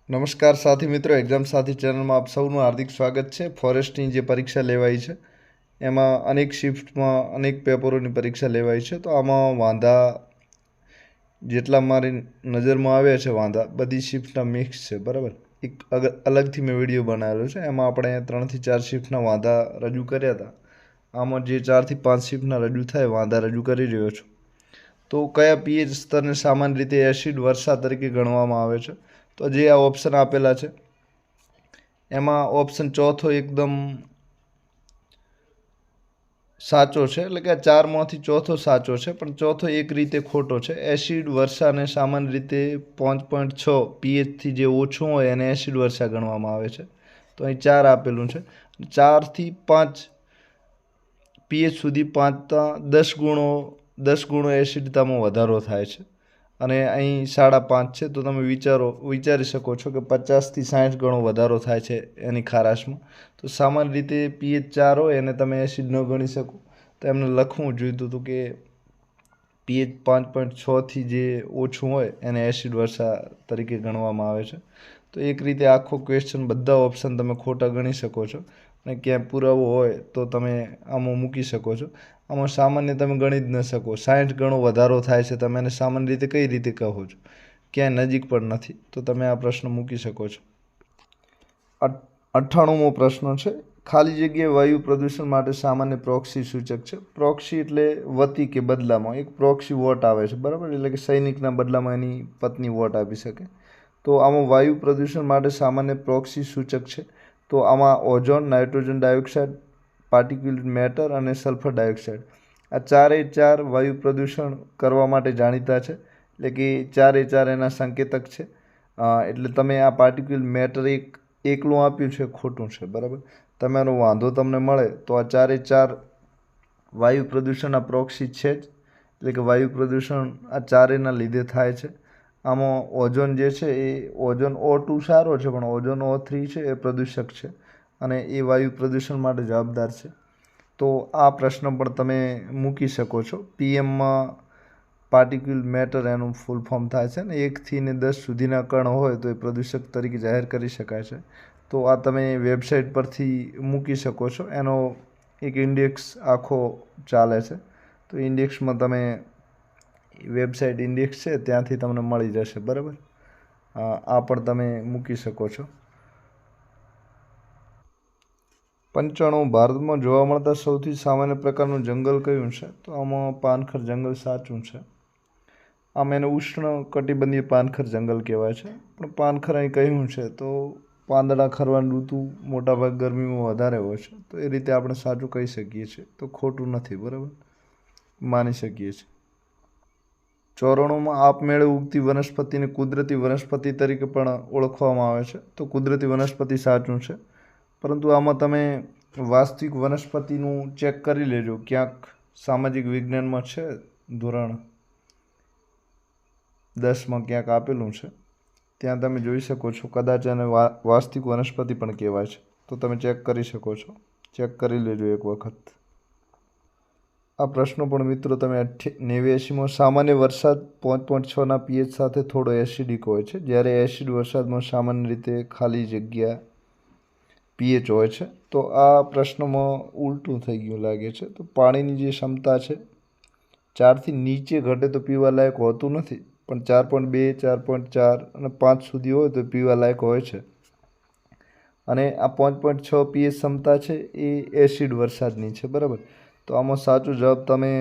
નમસ્કાર સાથી મિત્રો, એક્ઝામ સાથી ચેનલમાં આપ સૌનું હાર્દિક સ્વાગત છે। ફોરેસ્ટની જે પરીક્ષા લેવાઈ છે એમાં અનેક શિફ્ટમાં અનેક પેપરોની પરીક્ષા લેવાઈ છે। તો આમાં વાંધા જેટલા મારી નજરમાં આવ્યા છે વાંધા બધી શિફ્ટના મિક્સ છે, બરાબર। એક અલગથી મેં વિડીયો બનાવેલો છે, એમાં આપણે 3 થી 4 શિફ્ટના વાંધા રજૂ કર્યા હતા। આમાં જે 4 થી 5 શિફ્ટના રજૂ થાય વાંધા રજૂ કરી રહ્યો છું। તો કયા પીએચ સ્તરને સામાન્ય રીતે એસિડ વર્ષા તરીકે ગણવામાં આવે છે? તો જે આ ઓપ્શન આપેલા છે એમાં ઓપ્શન ચોથો એકદમ સાચો છે, એટલે કે આ ચારમાંથી ચોથો સાચો છે, પણ ચોથો એક રીતે ખોટો છે। એસિડ વર્ષાને સામાન્ય રીતે 5.6 પીએચથી જે ઓછું હોય એને એસિડ વર્ષા ગણવામાં આવે છે। તો અહીં 4 આપેલું છે। 4 થી 5 પીએચ સુધી 10 ગુણો એસિડિટામાં વધારો થાય છે, અને અહીં 5.5 છે। તો તમે વિચારી શકો છો કે 50 થી 60 ગણો વધારો થાય છે એની ખારાશમાં। તો સામાન્ય રીતે પીએચ 4 હોય એને તમે એસિડ ન ગણી શકો, તો એમને લખવું જોઈતું હતું કે પીએચ 5.6થી જે ઓછું હોય એને એસિડ વર્ષા તરીકે ગણવામાં આવે છે। તો એક રીતે આખો ક્વેશ્ચન બધા ઓપ્શન તમે ખોટા ગણી શકો છો, અને ક્યાંય પુરાવો હોય તો તમે આમાં મૂકી શકો છો। આમાં સામાન્ય તમે ગણી જ ન શકો। 60 ગણો વધારો થાય છે, તમે એને સામાન્ય રીતે કઈ રીતે કહો છો? ક્યાંય નજીક પણ નથી, તો તમે આ પ્રશ્ન મૂકી શકો છો। 98મો પ્રશ્ન છે, ખાલી જગ્યાએ વાયુ પ્રદૂષણ માટે સામાન્ય પ્રોક્સી સૂચક છે। પ્રોક્સી એટલે વતી કે બદલામાં એક પ્રોક્સી વોટ આવે છે, બરાબર, એટલે કે સૈનિકના બદલામાં એની પત્ની વોટ આપી શકે। તો આમાં વાયુ પ્રદૂષણ માટે સામાન્ય પ્રોક્સી સૂચક છે, તો આમાં ozone, nitrogen dioxide, particulate matter અને સલ્ફર ડાયોક્સાઇડ આ ચારે વાયુ પ્રદૂષણ કરવા માટે જાણીતા છે, એટલે કે ચારે એના સંકેતક છે। એટલે તમે આ પાર્ટિક્યુલેટ મેટર એકલું આપ્યું છે ખોટું છે, બરાબર। તમારો વાંધો તમને મળે તો આ ચાર વાયુ પ્રદૂષણના પ્રોક્સી છે જ, એટલે કે વાયુ પ્રદૂષણ આ ચારેયના લીધે થાય છે। આમાં ઓઝોન જે છે એ ઓઝોન O2 સારો છે, પણ ઓઝોન O3 છે એ પ્રદૂષક છે, અને એ વાયુ પ્રદૂષણ માટે જવાબદાર છે। તો આ પ્રશ્ન પણ તમે મૂકી શકો છો। પીએમમાં પાર્ટિક્યુલેટ મેટર એનું ફૂલ ફોર્મ થાય છે, ને 1 થી 10 સુધીના કણ હોય તો એ પ્રદૂષક તરીકે જાહેર કરી શકાય છે। તો આ તમે વેબસાઇટ પરથી મૂકી શકો છો, એનો એક ઇન્ડેક્સ આખો ચાલે છે। તો ઇન્ડેક્સમાં તમે વેબસાઇટ ઇન્ડેક્સ છે ત્યાંથી તમને મળી જશે, બરાબર। આ પણ તમે મૂકી શકો છો। 95 ભારતમાં જોવા મળતા સૌથી સામાન્ય પ્રકારનું જંગલ કયું છે? તો આમાં પાનખર જંગલ સાચું છે। આમ એને ઉષ્ણ કટિબંધીય પાનખર જંગલ કહેવાય છે, પણ પાનખર અહીં કહ્યું છે તો પાંદડા ખરવાની ઋતુ મોટાભાગે ગરમીમાં વધારે હોય છે, તો એ રીતે આપણે સાચું કહી શકીએ છીએ, તો ખોટું નથી, બરાબર, માની શકીએ છીએ। 94માં આપમેળે ઉગતી વનસ્પતિને કુદરતી વનસ્પતિ તરીકે પણ ઓળખવામાં આવે છે, તો કુદરતી વનસ્પતિ સાચું છે, પરંતુ આમાં તમે વાસ્તવિક વનસ્પતિનું ચેક કરી લેજો, ક્યાંક સામાજિક વિજ્ઞાનમાં છે, ધોરણ 10માં ક્યાંક આપેલું છે, ત્યાં તમે જોઈ શકો છો, કદાચ એને વાસ્તવિક વનસ્પતિ પણ કહેવાય છે, તો તમે ચેક કરી શકો છો, ચેક કરી લેજો એક વખત। આ પ્રશ્નો પણ મિત્રો તમે 89માં સામાન્ય વરસાદ 5.6ના પીએચ સાથે થોડો એસિડિક હોય છે, જ્યારે એસિડ વરસાદમાં સામાન્ય રીતે ખાલી જગ્યા પીએચ હોય છે। તો આ પ્રશ્નમાં ઉલટું થઈ ગયું લાગે છે। તો પાણીની જે ક્ષમતા છે 4થી નીચે ઘટે તો પીવા લાયક હોતું નથી, પણ 4.2, 4.4 અને 5 સુધી હોય તો પીવા લાયક હોય છે, અને આ 5.6 પીએચ ક્ષમતા છે એ એસિડ વરસાદની છે, બરાબર। તો આમાં સાચો જવાબ તમે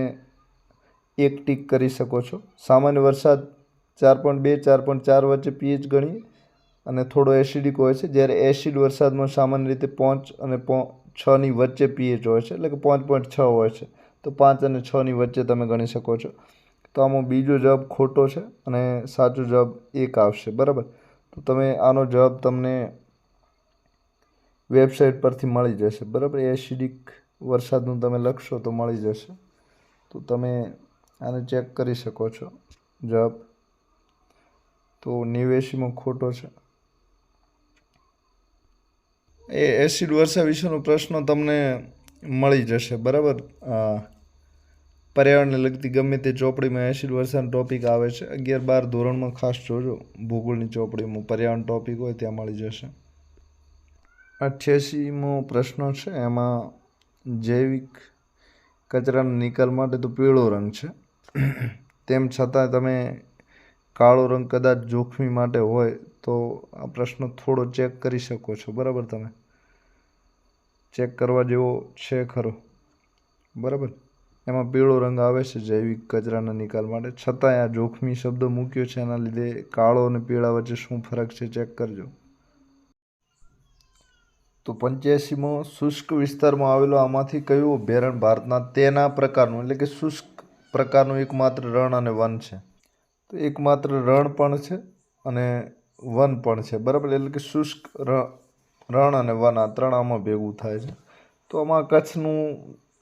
એક ટીક કરી શકો છો। સામાન્ય વરસાદ 4.2, 4.4 વચ્ચે પીએચ ગણીએ અને થોડો એસિડિક હોય છે, જ્યારે એસિડ વરસાદમાં સામાન્ય રીતે 5 અને 6ની વચ્ચે પીએચ હોય છે, એટલે કે 5.6 હોય છે, તો 5 અને 6ની વચ્ચે તમે ગણી શકો છો। તો આમાં બીજો જવાબ ખોટો છે, અને સાચો જવાબ 1 આવશે, બરાબર। તો તમે આનો જવાબ તમને વેબસાઇટ પરથી મળી જશે, બરાબર। એસિડિક વરસાદનું તમે લખશો તો મળી જશે, તો તમે આને ચેક કરી શકો છો જવાબ। તો 89માં ખોટો છે। એ એસિડ વર્ષા વિશેનો પ્રશ્ન તમને મળી જશે, બરાબર। પર્યાવરણને લગતી ગમે તે ચોપડીમાં એસિડ વર્ષાનો ટોપિક આવે છે. 11-12 ધોરણમાં ખાસ જોજો, ભૂગોળની ચોપડીમાં પર્યાવરણ ટોપિક હોય ત્યાં મળી જશે. 88મો પ્રશ્ન છે, એમાં જૈવિક કચરાના નિકાલ માટે તો પીળો રંગ છે, તેમ છતાં તમે કાળો રંગ કદાચ જોખમી માટે હોય તો આ પ્રશ્ન થોડો ચેક કરી શકો છો. બરાબર, તમે ચેક કરવા જેવો છે ખરો. બરાબર, એમાં પીળો રંગ આવે છે જૈવિક કચરાના નિકાલ માટે, છતાંય આ જોખમી શબ્દ મૂક્યો છે. એના લીધે કાળો અને પીળા વચ્ચે શું ફરક છે ચેક કરજો. તો 85મો, શુષ્ક વિસ્તારમાં આવેલો આમાંથી કયું અભયારણ્ય ભારતના તેના પ્રકારનું એટલે કે શુષ્ક પ્રકારનું એકમાત્ર રણ અને વન છે? તો એકમાત્ર રણ પણ છે અને વન પણ છે. બરાબર, એટલે કે શુષ્ક રણ અને વન આ ત્રણ આમાં ભેગું થાય છે. તો આમાં કચ્છનું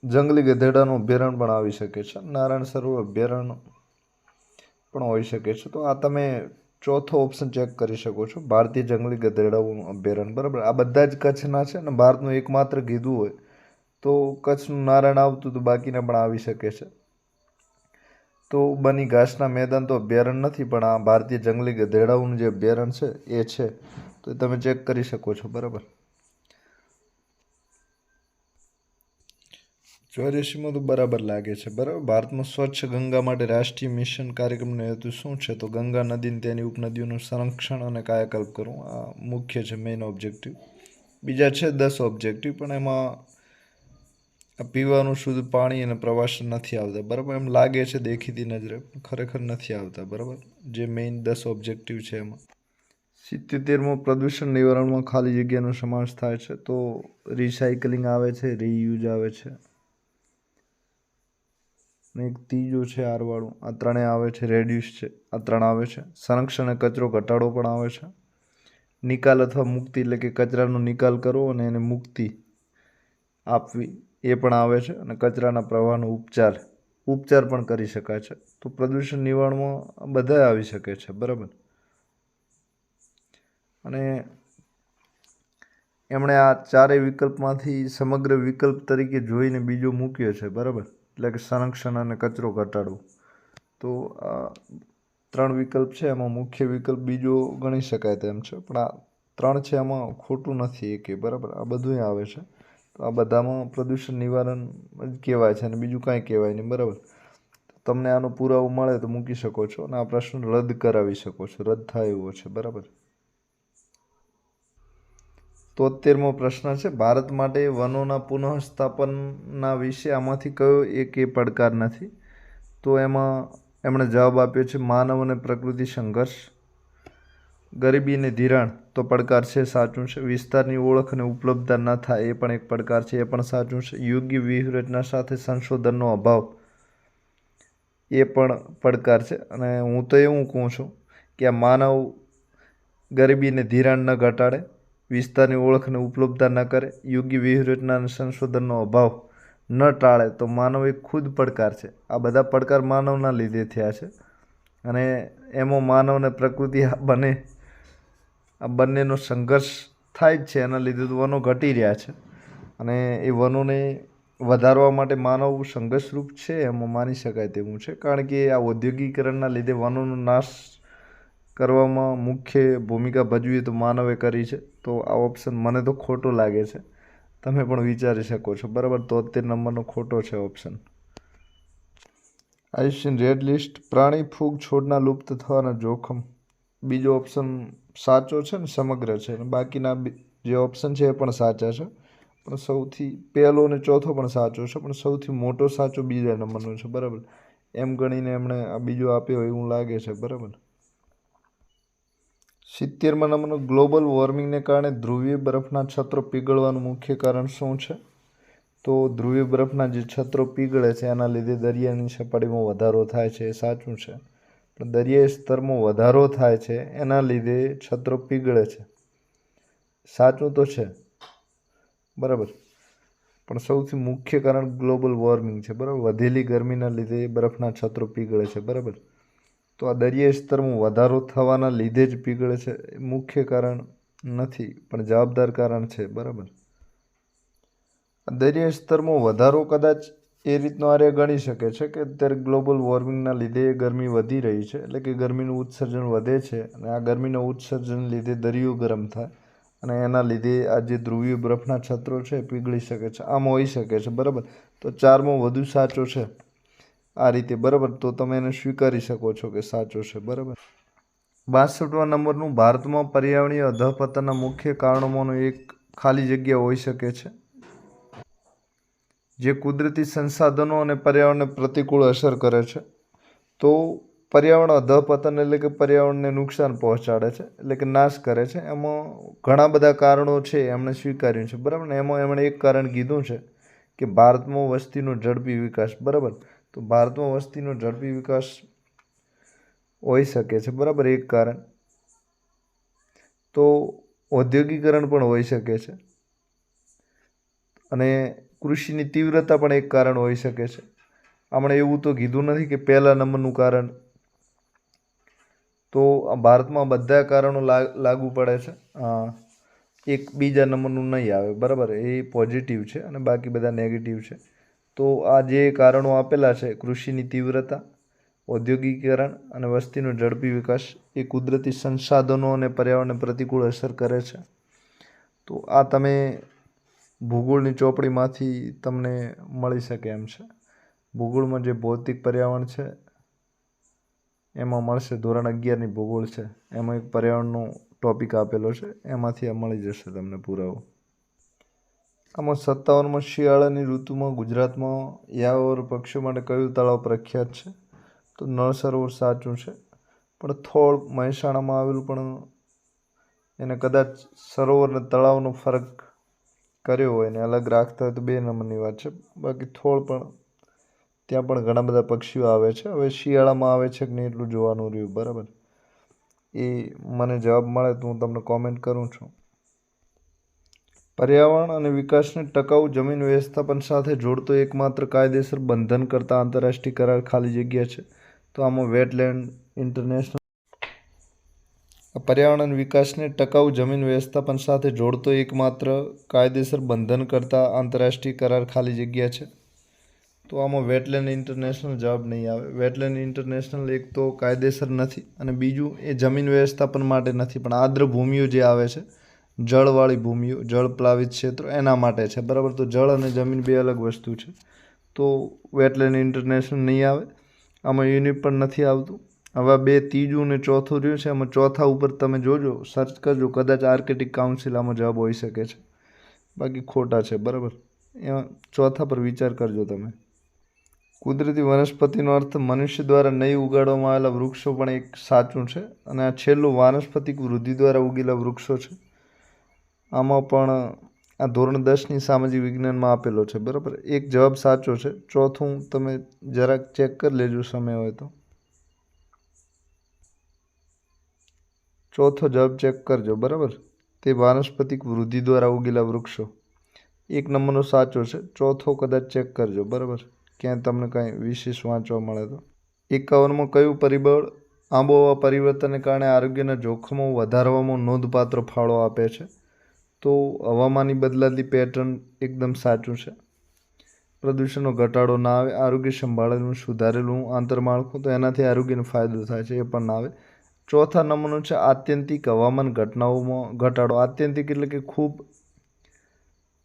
જંગલી ગધેડાનું અભયારણ્ય પણ આવી શકે છે, નારાયણ સરોવર અભયારણ્ય પણ હોઈ શકે છે. તો આ તમે ચોથો ઓપ્શન ચેક કરી શકો છો, ભારતીય જંગલી ગધેડાઓનું અભયારણ્ય. બરાબર, આ બધા જ કચ્છના છે અને ભારતનું એકમાત્ર કીધું હોય તો કચ્છનું નારાયણ આવતું તો બાકીના પણ આવી શકે છે. તો બની ઘાસના મેદાન તો અભયારણ્ય નથી, પણ આ ભારતીય જંગલી ગધેડાઓનું જે અભયારણ્ય છે એ છે, તો એ તમે ચેક કરી શકો છો. બરાબર, 84મો તો બરાબર લાગે છે. બરાબર, ભારતમાં સ્વચ્છ ગંગા માટે રાષ્ટ્રીય મિશન કાર્યક્રમનો હેતુ શું છે? તો ગંગા નદીને તેની ઉપનદીઓનું સંરક્ષણ અને કાયાકલ્પ કરવું, આ મુખ્ય છે, મેઇન ઓબ્જેક્ટિવ. બીજા છે 10 ઓબ્જેક્ટિવ, પણ એમાં પીવાનું શુદ્ધ પાણી અને પ્રવાસન નથી આવતા. બરાબર, એમ લાગે છે દેખીતી નજરે, ખરેખર નથી આવતા. બરાબર, જે મેઇન 10 ઓબ્જેક્ટિવ છે એમાં. 77મો, પ્રદૂષણ નિવારણમાં ખાલી જગ્યાનો સમાવેશ થાય છે. તો રિસાયકલિંગ આવે છે, રીયુઝ આવે છે, અને એક ત્રીજો છે આરવાળું, આ ત્રણેય આવે છે. રેડ્યુસ છે, આ ત્રણ આવે છે. સંરક્ષણ અને કચરો ઘટાડો પણ આવે છે. નિકાલ અથવા મુક્તિ એટલે કે કચરાનો નિકાલ કરવો અને એને મુક્તિ આપવી એ પણ આવે છે. અને કચરાના પ્રવાહનો ઉપચાર પણ કરી શકાય છે. તો પ્રદૂષણ નિવારણમાં બધા આવી શકે છે. બરાબર, અને એમણે આ ચારેય વિકલ્પમાંથી સમગ્ર વિકલ્પ તરીકે જોઈને બીજો મૂક્યો છે. બરાબર, એટલે કે સંરક્ષણ અને કચરો ઘટાડવો. તો આ 3 વિકલ્પ છે, એમાં મુખ્ય વિકલ્પ બીજો ગણી શકાય તેમ છે, પણ આ 3 છે એમાં ખોટું નથી એકે. બરાબર, આ બધું આવે છે. તો આ બધામાં પ્રદૂષણ નિવારણ જ કહેવાય છે અને બીજું કાંઈ કહેવાય નહીં. બરાબર, તમને આનો પુરાવો મળે તો મૂકી શકો છો અને આ પ્રશ્ન રદ કરાવી શકો છો, રદ થાય એવો છે. બરાબર, 73મો પ્રશ્ન છે, ભારત માટે વનોના પુનઃસ્થાપનના વિશે આમાંથી કયો એક એ પડકાર નથી? તો એમાં એમણે જવાબ આપ્યો છે માનવ અને પ્રકૃતિ સંઘર્ષ. ગરીબી અને ધિરાણ તો પડકાર છે, સાચું છે. વિસ્તારની ઓળખ અને ઉપલબ્ધતા ન થાય એ પણ એક પડકાર છે, એ પણ સાચું છે. યોગ્ય વ્યૂહરચના સાથે સંશોધનનો અભાવ એ પણ પડકાર છે. અને હું તો એવું કહું છું કે આ માનવ ગરીબી અને ધિરાણ ન ઘટાડે, વિસ્તારની ઓળખ અને ઉપલબ્ધતા ન કરે, યોગ્ય વ્યૂહરચના અને સંશોધનનો અભાવ ન ટાળે તો માનવ એક ખુદ પડકાર છે. આ બધા પડકાર માનવના લીધે થયા છે અને એમાં માનવ અને પ્રકૃતિ આ બંનેનો સંઘર્ષ થાય જ છે. એના લીધે તો વનો ઘટી રહ્યા છે અને એ વનોને વધારવા માટે માનવ સંઘર્ષરૂપ છે એમાં માની શકાય તેવું છે. કારણ કે આ ઔદ્યોગિકરણના લીધે વનોનો નાશ કરવામાં મુખ્ય ભૂમિકા ભજવી તો માનવે કરી છે. તો આ ઓપ્શન મને તો ખોટો લાગે છે, તમે પણ વિચારી શકો છો. બરાબર, 73 નંબરનો ખોટો છે ઓપ્શન. આઈયુસીએન રેડ લિસ્ટ, પ્રાણી ફૂગ છોડના લુપ્ત થવાના જોખમ. બીજો ઓપ્શન સાચો છે ને સમગ્ર છે, અને બાકીના જે ઓપ્શન છે એ પણ સાચા છે, પણ સૌથી પહેલો અને ચોથો પણ સાચો છે, પણ સૌથી મોટો સાચો બીજા નંબરનો છે. બરાબર, એમ ગણીને એમણે આ બીજો આપ્યો એવું લાગે છે. બરાબર, 70મા નંબરનો, ગ્લોબલ વોર્મિંગને કારણે ધ્રુવીય બરફના છત્રો પીગળવાનું મુખ્ય કારણ શું છે? તો ધ્રુવીય બરફના જે છત્રો પીગળે છે એના લીધે દરિયાની સપાટીમાં વધારો થાય છે, એ સાચું છે. પણ દરિયાઈ સ્તરમાં વધારો થાય છે એના લીધે છત્રો પીગળે છે, સાચું તો છે. બરાબર, પણ સૌથી મુખ્ય કારણ ગ્લોબલ વોર્મિંગ છે. બરાબર, વધેલી ગરમીના લીધે બરફના છત્રો પીગળે છે. બરાબર, તો આ દરિયાઈ સ્તરમાં વધારો થવાના લીધે જ પીગળે છે, મુખ્ય કારણ નથી પણ જવાબદાર કારણ છે. બરાબર, દરિયાઈ સ્તરમાં વધારો કદાચ એ રીતનું આર્ય ગણી શકે છે કે અત્યારે ગ્લોબલ વોર્મિંગના લીધે ગરમી વધી રહી છે, એટલે કે ગરમીનું ઉત્સર્જન વધે છે અને આ ગરમીના ઉત્સર્જન લીધે દરિયો ગરમ થાય અને એના લીધે આ જે ધ્રુવીય બરફના છત્રો છે એ પીગળી શકે છે. આમ હોઈ શકે છે, બરાબર. તો 4મો વધુ સાચો છે આ રીતે, બરાબર. તો તમે એને સ્વીકારી શકો છો કે સાચો છે, બરાબર. 62મા નંબરનું, ભારતમાં પર્યાવરણીય અધઃપતનના મુખ્ય કારણોમાંનું એક ખાલી જગ્યા હોઈ શકે છે જે કુદરતી સંસાધનો અને પર્યાવરણને પ્રતિકૂળ અસર કરે છે. તો પર્યાવરણ અધઃપતન એટલે કે પર્યાવરણને નુકસાન પહોંચાડે છે, એટલે કે નાશ કરે છે. એમાં ઘણા બધા કારણો છે, એમણે સ્વીકાર્યું છે, બરાબર ને. એમાં એમણે એક કારણ કીધું છે કે ભારતમાં વસ્તીનો ઝડપી વિકાસ, બરાબર. તો ભારતમાં વસ્તીનો ઝડપી વિકાસ હોઈ શકે છે, બરાબર, એક કારણ. તો ઔદ્યોગિકરણ પણ હોઈ શકે છે અને કૃષિની તીવ્રતા પણ એક કારણ હોઈ શકે છે. આપણે એવું તો કીધું નથી કે પહેલા નંબરનું કારણ. તો ભારતમાં બધા કારણો લાગુ પડે છે. એક બીજા નંબરનું નહીં આવે, બરાબર. એ પોઝિટિવ છે અને બાકી બધા નેગેટિવ છે. તો આ જે કારણો આપેલા છે, કૃષિની તીવ્રતા, ઔદ્યોગિકરણ અને વસ્તીનો ઝડપી વિકાસ, એ કુદરતી સંસાધનો અને પર્યાવરણને પ્રતિકૂળ અસર કરે છે. તો આ તમે ભૂગોળની ચોપડીમાંથી તમને મળી શકે એમ છે. ભૂગોળમાં જે ભૌતિક પર્યાવરણ છે એમાં મળશે. ધોરણ 11ની ભૂગોળ છે, એમાં એક પર્યાવરણનો ટોપિક આપેલો છે, એમાંથી આ મળી જશે તમને પુરાવો. આમાં 57માં, શિયાળાની ઋતુમાં ગુજરાતમાં યાયાવર પક્ષીઓ માટે કયું તળાવ પ્રખ્યાત છે? તો નળ સરોવર સાચું છે, પણ થોળ મહેસાણામાં આવેલું, પણ એને કદાચ સરોવર અને તળાવનો ફરક કર્યો હોય ને અલગ રાખતા હોય તો 2 નંબરની વાત છે. બાકી થોળ પણ ત્યાં પણ ઘણા બધા પક્ષીઓ આવે છે. હવે શિયાળામાં આવે છે કે નહીં એટલું જોવાનું રહ્યું, બરાબર. એ મને જવાબ મળે તો હું તમને કોમેન્ટ કરું છું. પર્યાવરણ અને વિકાસને ટકાઉ જમીન વ્યવસ્થાપન સાથે જોડતો એકમાત્ર કાયદેસર બંધન કરતા આંતરરાષ્ટ્રીય કરાર ખાલી જગ્યા છે. તો આમાં વેટલેન્ડ ઇન્ટરનેશનલ. પર્યાવરણ અને વિકાસને ટકાઉ જમીન વ્યવસ્થાપન સાથે જોડતો એકમાત્ર કાયદેસર બંધન કરતા આંતરરાષ્ટ્રીય કરાર ખાલી જગ્યા છે. તો આમાં વેટલેન્ડ ઇન્ટરનેશનલ જવાબ નહીં આવે. વેટલેન્ડ ઇન્ટરનેશનલ એક તો કાયદેસર નથી અને બીજું એ જમીન વ્યવસ્થાપન માટે નથી, પણ આર્દ્ર ભૂમિઓ જે આવે છે, જળવાળી ભૂમિઓ, જળ પ્લાવિત ક્ષેત્રો, એના માટે છે, બરાબર. તો જળ અને જમીન 2 અલગ વસ્તુ છે. તો વેટલેન્ડ ઇન્ટરનેશનલ નહીં આવે. આમાં યુનિટ પણ નથી આવતું. હવે 2 ત્રીજું ને ચોથું રહ્યું છે, એમાં ચોથા ઉપર તમે જોજો, સર્ચ કરજો, કદાચ આર્કટિક કાઉન્સિલ આમાં જવાબ હોઈ શકે છે. બાકી ખોટા છે, બરાબર. એમાં ચોથા પર વિચાર કરજો તમે. કુદરતી વનસ્પતિનો અર્થ મનુષ્ય દ્વારા નહીં ઉગાડવામાં આવેલા વૃક્ષો પણ એક સાચું છે અને આ છેલ્લું વાનસ્પતિક વૃદ્ધિ દ્વારા ઉગેલા વૃક્ષો છે. આમાં પણ આ ધોરણ 10ની સામાજિક વિજ્ઞાનમાં આપેલો છે, બરાબર. એક જવાબ સાચો છે. ચોથું તમે જરાક ચેક કરી લેજો સમય હોય તો. ચોથો જવાબ ચેક કરજો, બરાબર. તે વાનસ્પતિક વૃદ્ધિ દ્વારા ઉગેલા વૃક્ષો. 1 નંબરનો સાચો છે. ચોથો કદાચ ચેક કરજો, બરાબર. ક્યાંય તમને કાંઈ વિશેષ વાંચવા મળે તો. 51માં કયું પરિબળ આબોહવા પરિવર્તનને કારણે આરોગ્યના જોખમો વધારવામાં નોંધપાત્ર ફાળો આપે છે? તો હવામાનની બદલાતી પેટર્ન એકદમ સાચું છે. પ્રદૂષણનો ઘટાડો ના આવે. આરોગ્ય સંભાળેલું સુધારેલું આંતરમાળખું, તો એનાથી આરોગ્યને ફાયદો થાય છે, એ પણ ના આવે. ચોથા નંબરનું છે આત્યંતિક હવામાન ઘટનાઓમાં ઘટાડો. આત્યંતિક એટલે કે ખૂબ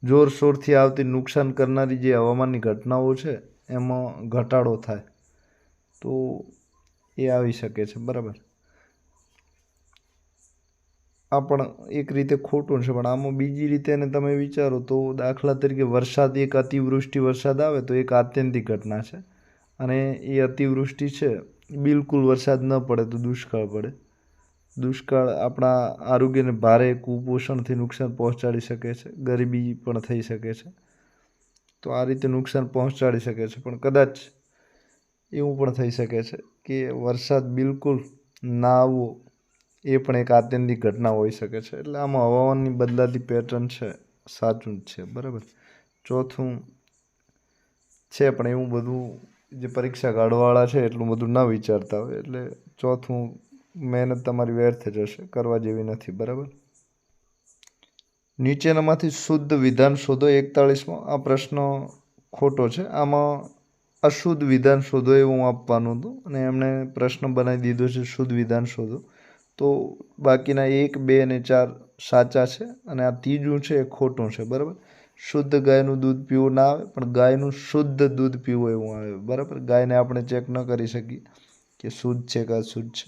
જોરશોરથી આવતી નુકસાન કરનારી જે હવામાનની ઘટનાઓ છે એમાં ઘટાડો થાય, તો એ આવી શકે છે, બરાબર. આ પણ એક રીતે ખોટું છે, પણ આમાં બીજી રીતે એને તમે વિચારો તો, દાખલા તરીકે વરસાદ, એક અતિવૃષ્ટિ વરસાદ આવે તો એક આત્યંતિક ઘટના છે, અને એ અતિવૃષ્ટિ છે, બિલકુલ વરસાદ ન પડે તો દુષ્કાળ પડે. દુષ્કાળ આપણા આરોગ્યને ભારે કુપોષણથી નુકસાન પહોંચાડી શકે છે, ગરીબી પણ થઈ શકે છે. તો આ રીતે નુકસાન પહોંચાડી શકે છે. પણ કદાચ એવું પણ થઈ શકે છે કે વરસાદ બિલકુલ ના આવવો એ પણ એક આત્યંતિક ઘટના હોઈ શકે છે. એટલે આમાં હવામાનની બદલાતી પેટર્ન છે, સાચું જ છે, બરાબર. ચોથું છે, પણ એવું બધું જે પરીક્ષા કાઢવાવાળા છે એટલું બધું ના વિચારતા હોય, એટલે ચોથું મહેનત તમારી વ્યર્થ જશે, કરવા જેવી નથી, બરાબર. નીચેનામાંથી શુદ્ધ વિધાન શોધો. 41માં આ પ્રશ્ન ખોટો છે. આમાં અશુદ્ધ વિધાન શોધો એવું આપવાનું હતું અને એમણે પ્રશ્ન બનાવી દીધો છે શુદ્ધ વિધાન શોધો. તો બાકીના 1, 2 અને 4 સાચા છે અને આ ત્રીજું છે એ ખોટું છે. બરાબર. શુદ્ધ ગાયનું દૂધ પીવું ના આવે, પણ ગાયનું શુદ્ધ દૂધ પીવું એવું આવે. બરાબર. ગાયને આપણે ચેક ન કરી શકીએ કે શુદ્ધ છે કે અશુદ્ધ છે.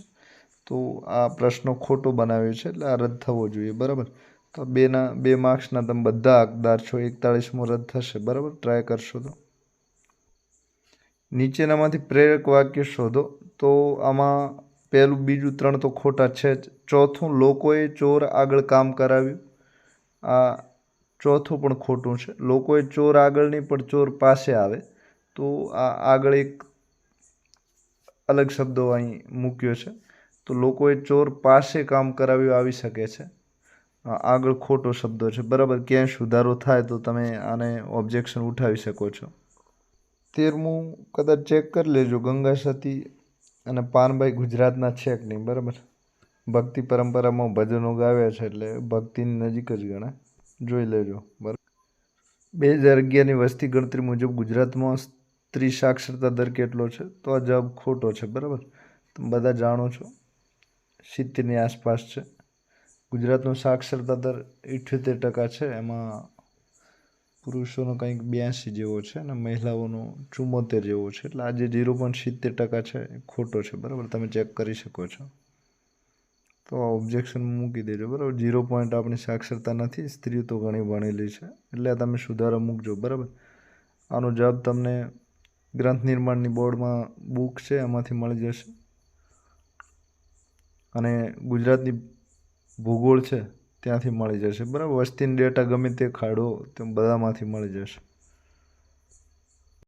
તો આ પ્રશ્નો ખોટો બનાવ્યો છે એટલે આ રદ થવો જોઈએ. બરાબર. તો 2 માર્ક્સના તમે બધા હકદાર છો. 41મો રદ થશે. બરાબર. ટ્રાય કરશો તો. નીચેનામાંથી પ્રેરક વાક્ય શોધો. તો આમાં પહેલું, બીજું, 3 તો ખોટા છે જ. ચોથું, લોકોએ ચોર આગળ કામ કરાવ્યું. આ ચોથું પણ ખોટું છે. લોકોએ ચોર આગળ નહીં પણ ચોર પાસે આવે. તો આ આગળ એક અલગ શબ્દો અહીં મૂક્યો છે. તો લોકોએ ચોર પાસે કામ કરાવ્યું આવી શકે છે. આગળ ખોટો શબ્દો છે. બરાબર. ક્યાંય સુધારો થાય તો તમે આને ઓબ્જેક્શન ઉઠાવી શકો છો. 13મું કદાચ ચેક કરી લેજો. ગંગા સતી અને પાનભાઈ ગુજરાતના છે કે નહીં. બરાબર. ભક્તિ પરંપરામાં ભજનો ગાવ્યા છે એટલે ભક્તિની નજીક જ ગણાય. જોઈ લેજો. બરાબર. 2011ની વસ્તી ગણતરી મુજબ ગુજરાતમાં સ્ત્રી સાક્ષરતા દર કેટલો છે? તો આ જવાબ ખોટો છે. બરાબર. તમે બધા જાણો છો 70ની આસપાસ છે. ગુજરાતનો સાક્ષરતા દર 78% છે. એમાં પુરુષોનો કંઈક 82 જેવો છે અને મહિલાઓનો 74 જેવો છે. એટલે આજે 0.70% છે એ ખોટો છે. બરાબર. તમે ચેક કરી શકો છો. તો આ ઓબ્જેક્શન મૂકી દેજો. બરાબર. 0 પોઈન્ટ આપણી સાક્ષરતા નથી. સ્ત્રીઓ તો ઘણી ભણેલી છે એટલે તમે સુધારો મૂકજો. બરાબર. આનો જવાબ તમને ગ્રંથ નિર્માણની બોર્ડમાં બુક છે એમાંથી મળી જશે અને ગુજરાતની ભૂગોળ છે ત્યાંથી મળી જશે. બરાબર. વસ્તીની ડેટા ગમે તે ખાડો તે બધામાંથી મળી જશે.